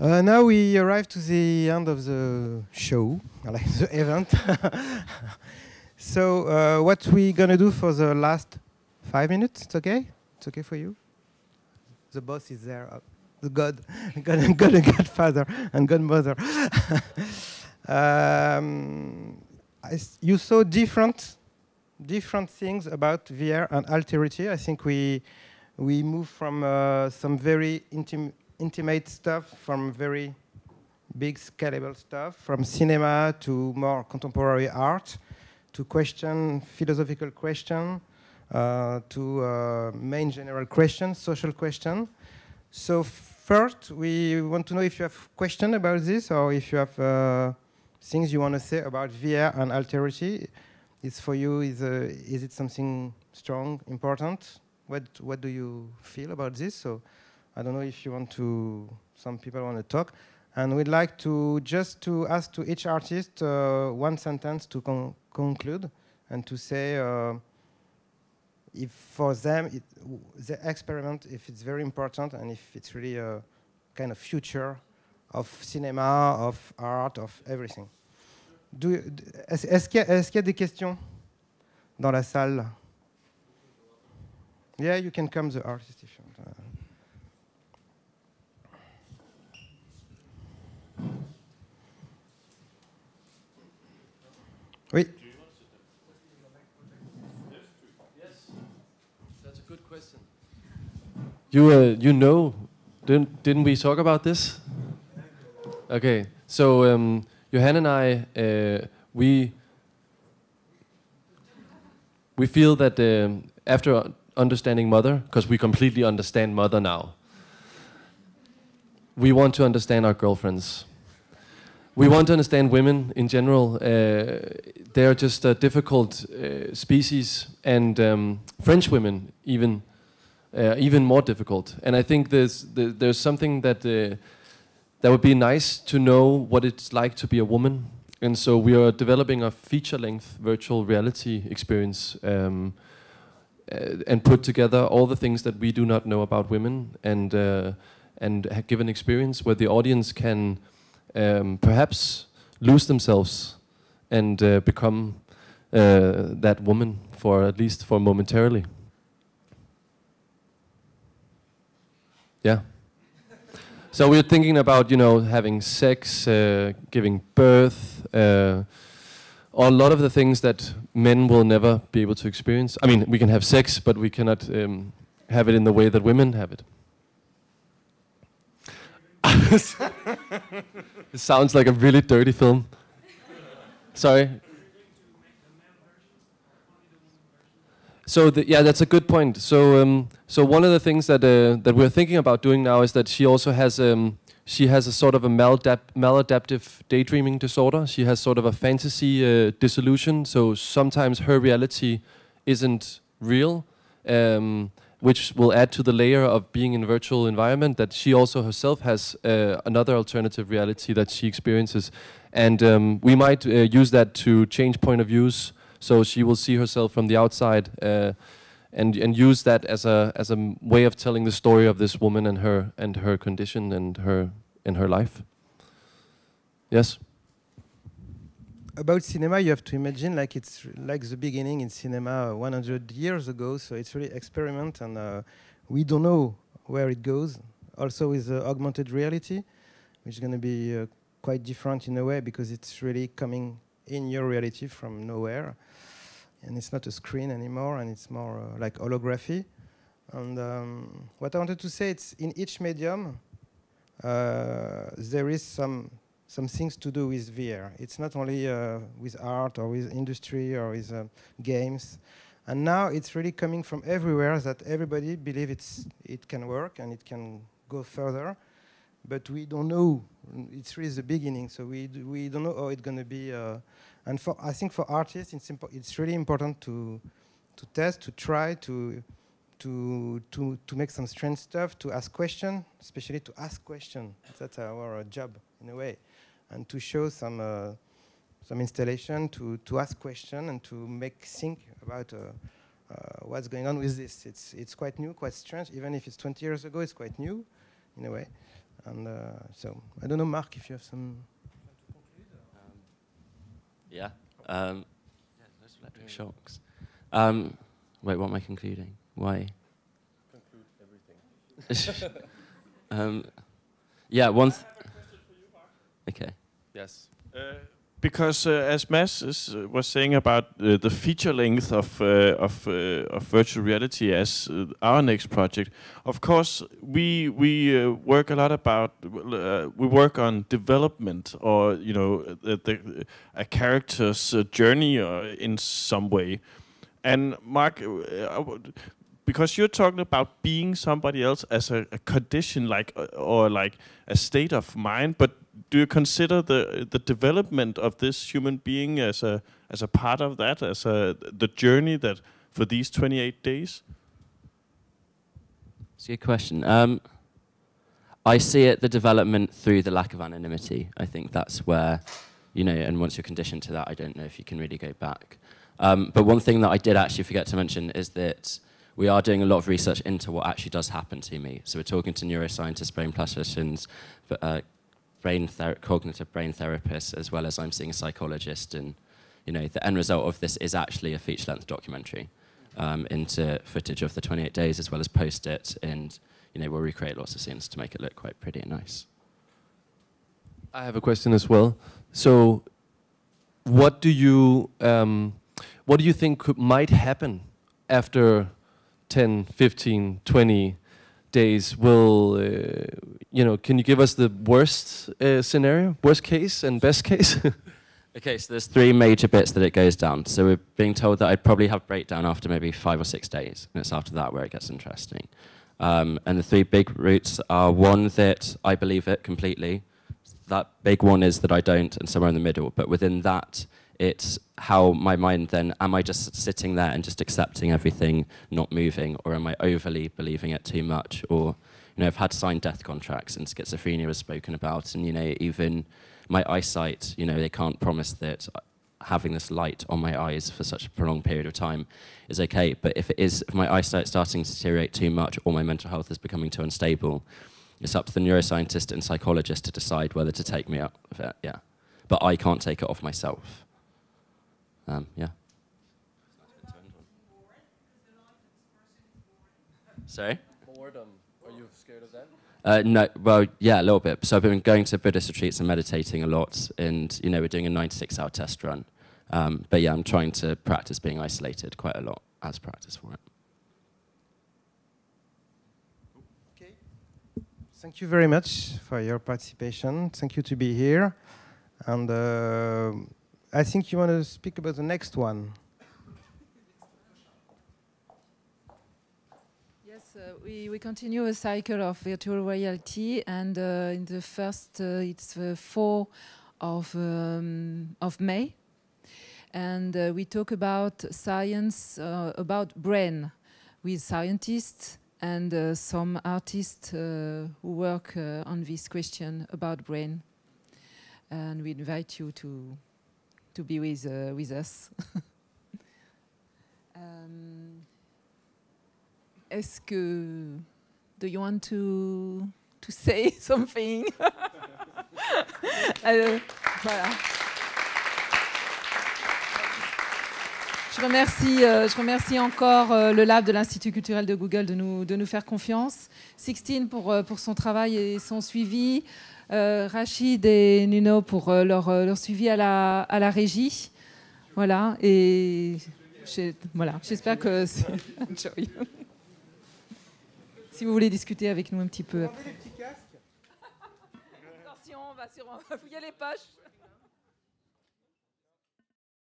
Now we arrive to the end of the show, like the event. So what we gonna do for the last 5 minutes? It's okay? It's okay for you? The boss is there. The Godfather and Godmother. You saw different things about VR and alterity. I think we move from some very intimate stuff, from very big scalable stuff, from cinema to more contemporary art, to philosophical question, to main general question, social question. So first, we want to know if you have questions about this, or if you have things you want to say about VR and alterity. Is for you, is it something strong, important? What do you feel about this? So I don't know if you want to, some people want to talk. And we'd like to just to ask to each artist one sentence to conclude and to say if for them the experiment, if it's very important and if it's really a kind of future of cinema, of art, of everything. Est-ce qu'il y a des questions dans la salle? Yeah, you can come, the artist, if you want. Oui. Yes, that's a good question. You know, didn't we talk about this? Okay, so Johan and I, we feel that after understanding Mother, because we completely understand Mother now, we want to understand our girlfriends. We want to understand women in general. They're just a difficult species, and French women even more difficult. And I think there's something that would be nice to know what it's like to be a woman. And so we are developing a feature-length virtual reality experience and put together all the things that we do not know about women and give an experience where the audience can perhaps lose themselves and become that woman at least for momentarily. Yeah. So we're thinking about, having sex, giving birth, a lot of the things that men will never be able to experience. I mean, we can have sex, but we cannot have it in the way that women have it. It sounds like a really dirty film. Sorry. So that's a good point. So one of the things that we're thinking about doing now is that she also has a sort of a maladaptive daydreaming disorder. She has sort of a fantasy dissolution. So sometimes her reality isn't real, which will add to the layer of being in a virtual environment that she also herself has another alternative reality that she experiences. And we might use that to change point of views. So she will see herself from the outside and use that as a way of telling the story of this woman and her condition and her life. Yes? About cinema, you have to imagine like it's like the beginning in cinema 100 years ago. So it's really experiment, and we don't know where it goes. Also with augmented reality, which is going to be quite different in a way because it's really coming in your reality from nowhere, and it's not a screen anymore, and it's more like holography. And what I wanted to say, it's in each medium there is some things to do with VR. It's not only with art or with industry or with games. And now it's really coming from everywhere that everybody believes it can work and it can go further. But we don't know. It's really the beginning, so we don't know how it's going to be. And I think for artists, it's really important to test, to try, to make some strange stuff, to ask questions, especially to ask questions. That's our job in a way, and to show some installation, to ask questions and to make think about what's going on with this. It's quite new, quite strange. Even if it's 20 years ago, it's quite new in a way. And so I don't know, Mark, if you have some. Yeah. Those electric shocks. Wait, what am I concluding? Why? Conclude everything. Yeah, okay. Yes. Because as Mads was saying about the feature length of virtual reality as our next project, of course we work a lot about we work on development, or a character's journey in some way. And Mark, because you're talking about being somebody else as a condition, or like a state of mind, but do you consider the development of this human being as a part of that, as the journey that for these 28 days? It's a good question. I see it, the development through the lack of anonymity. I think that's where, and once you're conditioned to that, I don't know if you can really go back. But one thing that I did actually forget to mention is that we are doing a lot of research into what actually does happen to me. So we're talking to neuroscientists, brain plasticians, cognitive brain therapists, as well as I'm seeing a psychologist. And the end result of this is actually a feature-length documentary into footage of the 28 days, as well as post it, and we'll recreate lots of scenes to make it look quite pretty and nice. I have a question as well. So, what do you think might happen after 10, 15, 20 days? Can you give us the worst scenario, worst case and best case? Okay, so there's 3 major bits that it goes down. So we're being told that I'd probably have breakdown after maybe 5 or 6 days, and it's after that where it gets interesting. And the 3 big routes are, one, that I believe it completely. That big one is that I don't, and somewhere in the middle. But within that, it's how my mind then, am I just sitting there and just accepting everything, not moving, or am I overly believing it too much? Or, I've had signed death contracts, and schizophrenia was spoken about, and, even my eyesight, they can't promise that having this light on my eyes for such a prolonged period of time is okay. But if my eyesight's starting to deteriorate too much, or my mental health is becoming too unstable, it's up to the neuroscientist and psychologist to decide whether to take me out of it, yeah. But I can't take it off myself. Yeah. Sorry? Boredom. Are you scared of that? No, well, yeah, a little bit. So I've been going to Buddhist retreats and meditating a lot, and we're doing a 96-hour test run. But yeah, I'm trying to practice being isolated quite a lot as practice for it. Okay. Thank you very much for your participation. Thank you to be here. And I think you want to speak about the next one. Yes, we continue a cycle of virtual reality, and in the first, it's 4 of May, and we talk about science, about brain, with scientists and some artists who work on this question about brain, and we invite you to be with us. Do you want to say something? Voilà. Je remercie encore le lab de l'Institut culturel de Google de nous faire confiance. Sixtine pour son travail et son suivi. Rachid et Nuno pour leur suivi à la régie. Voilà. Et j'espère que c'est enjoy. Si vous voulez discuter avec nous un petit peu après. Attention, on va fouiller les poches.